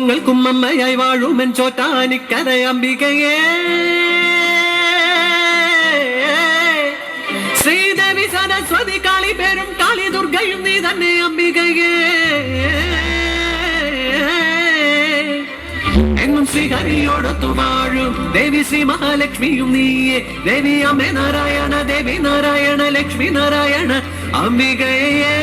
ലോകങ്ങൾക്കും അമ്മയായി വാഴുമെൻ ചോറ്റാനിക്കര അംബികയേ. ശ്രീദേവി സരസ്വതി കാളി പേരും കാളി ദുർഗയും നീ തന്നെ അംബികയേ. എങ്ങും ശ്രീഹരിയോടൊത്തു വാഴും ദേവി ശ്രീ മഹാലക്ഷ്മിയും നീയേ. ദേവി അമ്മേ നാരായണ, ദേവി നാരായണ, ലക്ഷ്മി നാരായണ അംബികയേ.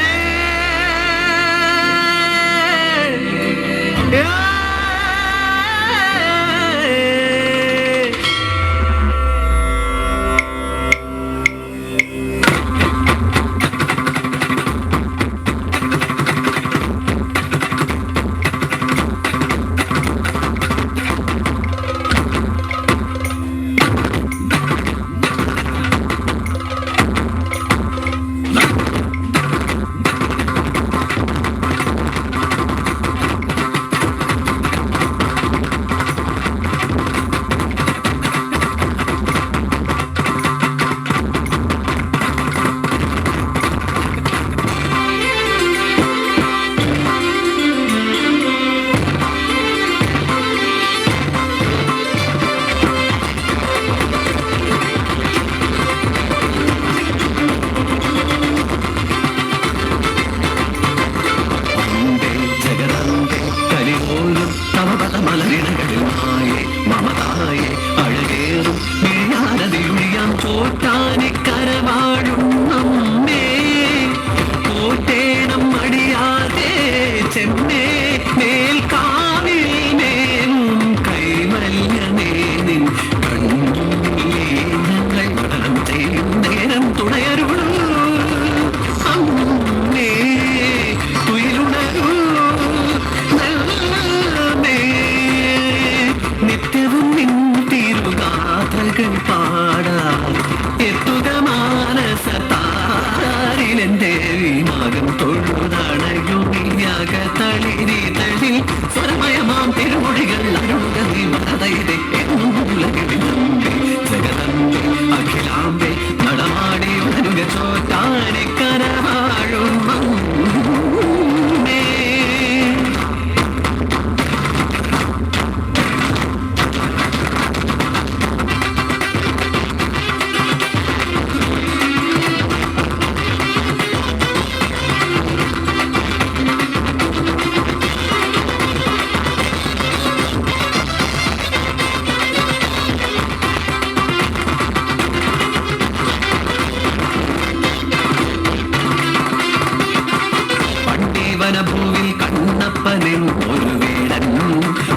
ഭൂവിൽ കണ്ണപ്പനും ഒരു വേടൻ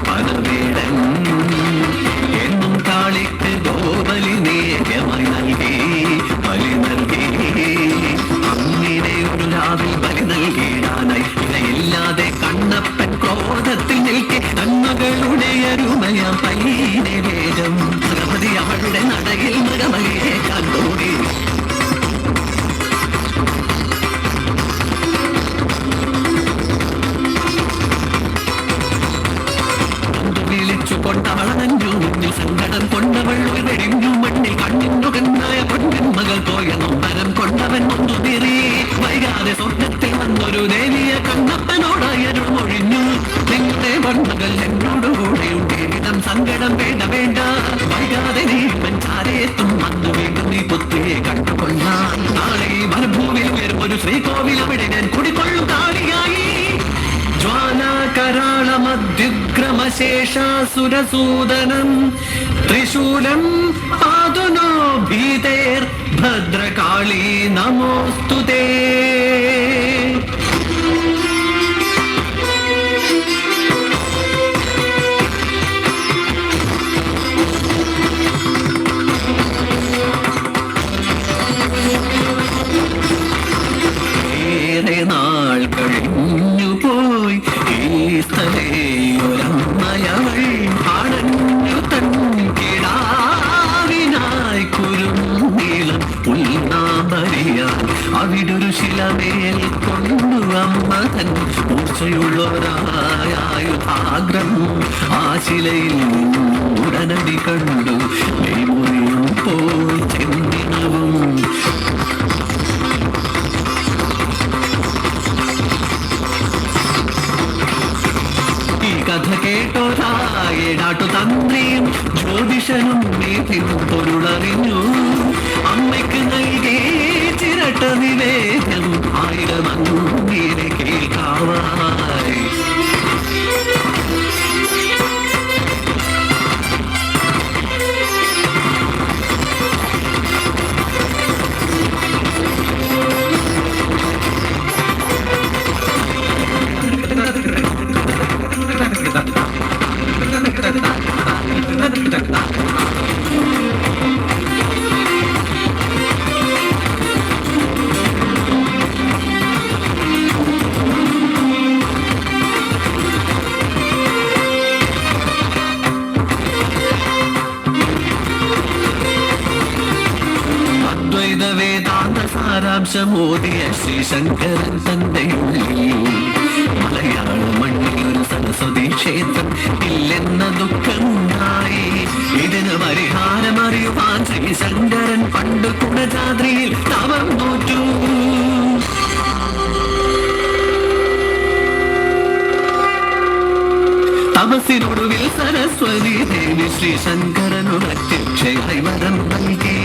പലവേടൻ എന്നും കാളിക്ക് ഗോബലി നേരമായി നൽകി ബലി നൽകി. അങ്ങനെ ഒരു രാവിൽ ബലി നൽകിയിടാനായി ഇടയില്ലാതെ കണ്ണപ്പൻ ക്രോധത്തിൽ നിൽക്കെ നന്മകളുടെ അരുമയാം പയ്യനെ വേഗം ഭഗവതി അവളുടെ നടയിൽ മൃഗമലിയെ കണ്ടോടി. കൊണ്ടവളനഞ്ഞു മുന്നിൽ സങ്കടം കൊണ്ടവൾ വെടിഞ്ഞു മണ്ണിൽ കണ്ണിന്നുകന്നായ പൊന്നിൻ മകൾ പോയ നൊമ്പരം കൊണ്ടവൻ മുന്തു തിരി. വൈകാതെ സ്വപ്നത്തിൽ വന്നൊരു ദേവിയെ കണ്ണപ്പനോടായി അരുൾ മൊഴിഞ്ഞു. നിങ്ങളുടെ പൊന്മകൾ എന്നോടുകൂടെയുണ്ട് വിധം സങ്കടം വേണ്ട വേണ്ട. വൈകാതെ നീ മഞ്ചാരെത്തും വന്നു വീണ്ടും നീ പുത്രിയെ കണ്ടുകൊള്ളാൻ. നാളെ മരുഭൂമിയിൽ വരും ഒരു ശ്രീകോവിൽ അവിടെ ഞാൻ കുടിക്കൊള്ളും കാളിയായി. ജ്വാലാകരാളമദ്യുഗ്രമശേഷാസുരസൂദനം ത്രിശൂലം പാതുനോ ഭീതേർ ഭദ്രകാളി നമോസ്തുതേ. ഏറെ നാൾ കഴിഞ്ഞു പോയി ഈ സ്ഥലയൊരമ്മയവൾ അണഞ്ഞു തൻ കിടാവിനായി കുരുനീളം പുൽനാമ്പരിയാൽ അവിടൊരു ശിലമേൽ കൊണ്ടു അമ്മ തൻ മൂർച്ചയുള്ളൊരായുധാഗ്രം ആ ശിലയിൽ ഉടനടി കണ്ടു. മെയ്മുറിയും പോയി ചെന്നിനവും കഥ പുരുഷനും നീതിയും പൊരുളറിഞ്ഞു. അമ്മയ്ക്ക് നൽകി ചിരട്ട നിവേദ്യം ആയിരം അങ്ങീരെ കേൾക്കാവായി. വേദാന്ത സാരാംശമോദിയ ശ്രീശങ്കരൻ തന്റെ ഉള്ളിൽ മലയാള മണ്ണിൽ ഒരു സരസ്വതി ക്ഷേത്രം ഇല്ലെന്ന ദുഃഖമുണ്ടായി. ഇതിന് പരിഹാരമറിയുവാൻ ശ്രീശങ്കരൻ പണ്ട് കുടജാദ്രിയിൽ തവം നോറ്റു. തപസ്സിനൊടുവിൽ സരസ്വതി ദേവി ശ്രീശങ്കരനു പ്രത്യക്ഷയായി വരം നൽകി.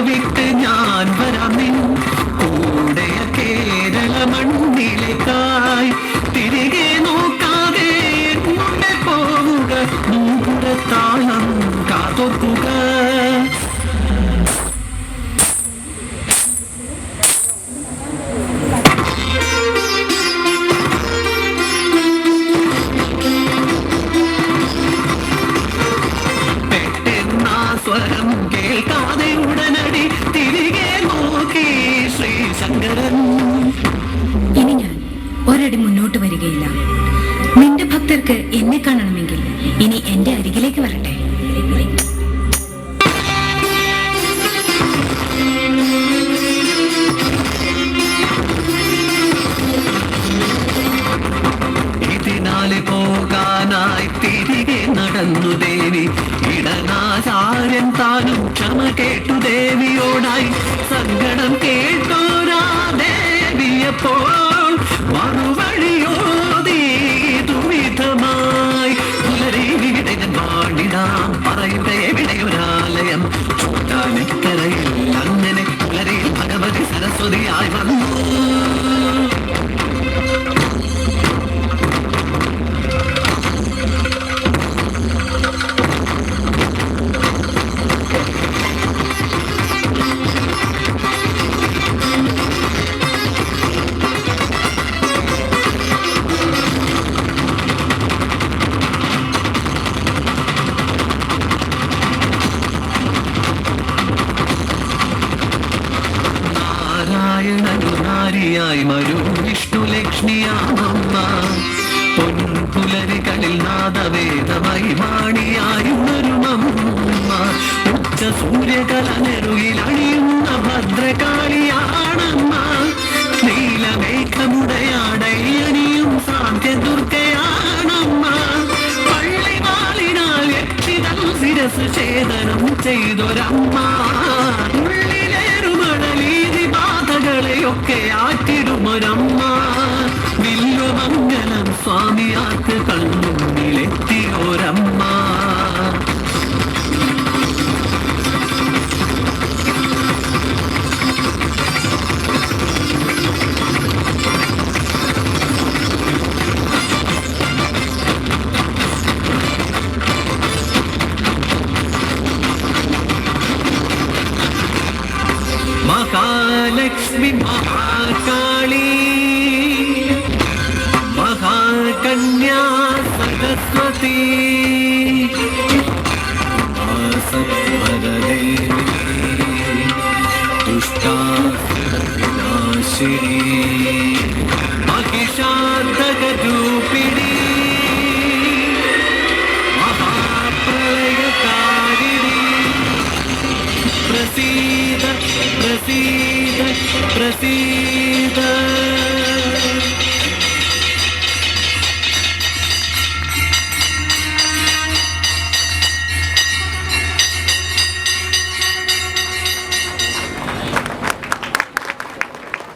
വിട്ട് ഞാൻ വരാം നിൻ കൂടെയ കേരള മണ്ണിലേക്കായി. തിരികെ നോക്കാതെ മുന്നേ പോവുക, നൂപുരത്താളം കാതോക്കുക. സ്വരം കേൾക്കാതെ ഉടനടി തിരികെ നോക്കി ശ്രീശങ്കരൻ. ഇനി ഞാൻ ഒരടി മുന്നോട്ട് വരികയില്ല. നിന്റെ ഭക്തർക്ക് എന്നെ കാണണമെങ്കിൽ ഇനി എന്റെ അരികിലേക്ക് വരട്ടെ. ഇതിനാലെ പോകാനായി തിരികെ നടന്നു ദേവി. ഇടനാചാര്യൻ താനും ക്ഷമ കേട്ടു ദേവിയോടായി. സങ്കടം കേട്ടോരാ ദേവിയപ്പോൾ മറുവഴിയോതി ദുരിതമായി. പുലരിവിടെ പാടിടാം പറയുക എവിടെയൊരാലയം. ചോട്ടാനിക്കരയിൽ അങ്ങനെ പുലരിയിൽ ഭഗവതി സരസ്വതിയായി വന്നു. നാരിയായി മരു വിഷ്ണു ലക്ഷ്മിയാമമ്മ. പൊൻപുലരികളിൽ നാദവേദമായി വാണിയായുണരുമമ്മ. ഉച്ച സൂര്യകലനെറുകിൽ അണിയുന്ന ഭദ്രകാളിയാണമ്മ. നീലമേഘമുടയാടയണിയും സാന്ധ്യദുർഗയാണമ്മ. പള്ളിവാളിനാൽ യക്ഷിതം ശിരസ് ഛേദനം ചെയ്തൊരമ്മ. ൊക്കെ ആറ്റിടുമൊരമ്മ. വില്വമംഗലം സ്വാമിയാർക്ക് കണ്ണുന്നിലെത്തിയോരമ്മ. മഹാലക്ഷ്മി മഹാകാളി മഹാകന്യാ സരസ്വതി സത്വരദേവി ദുഷ്ടാസുരവിനാശിനി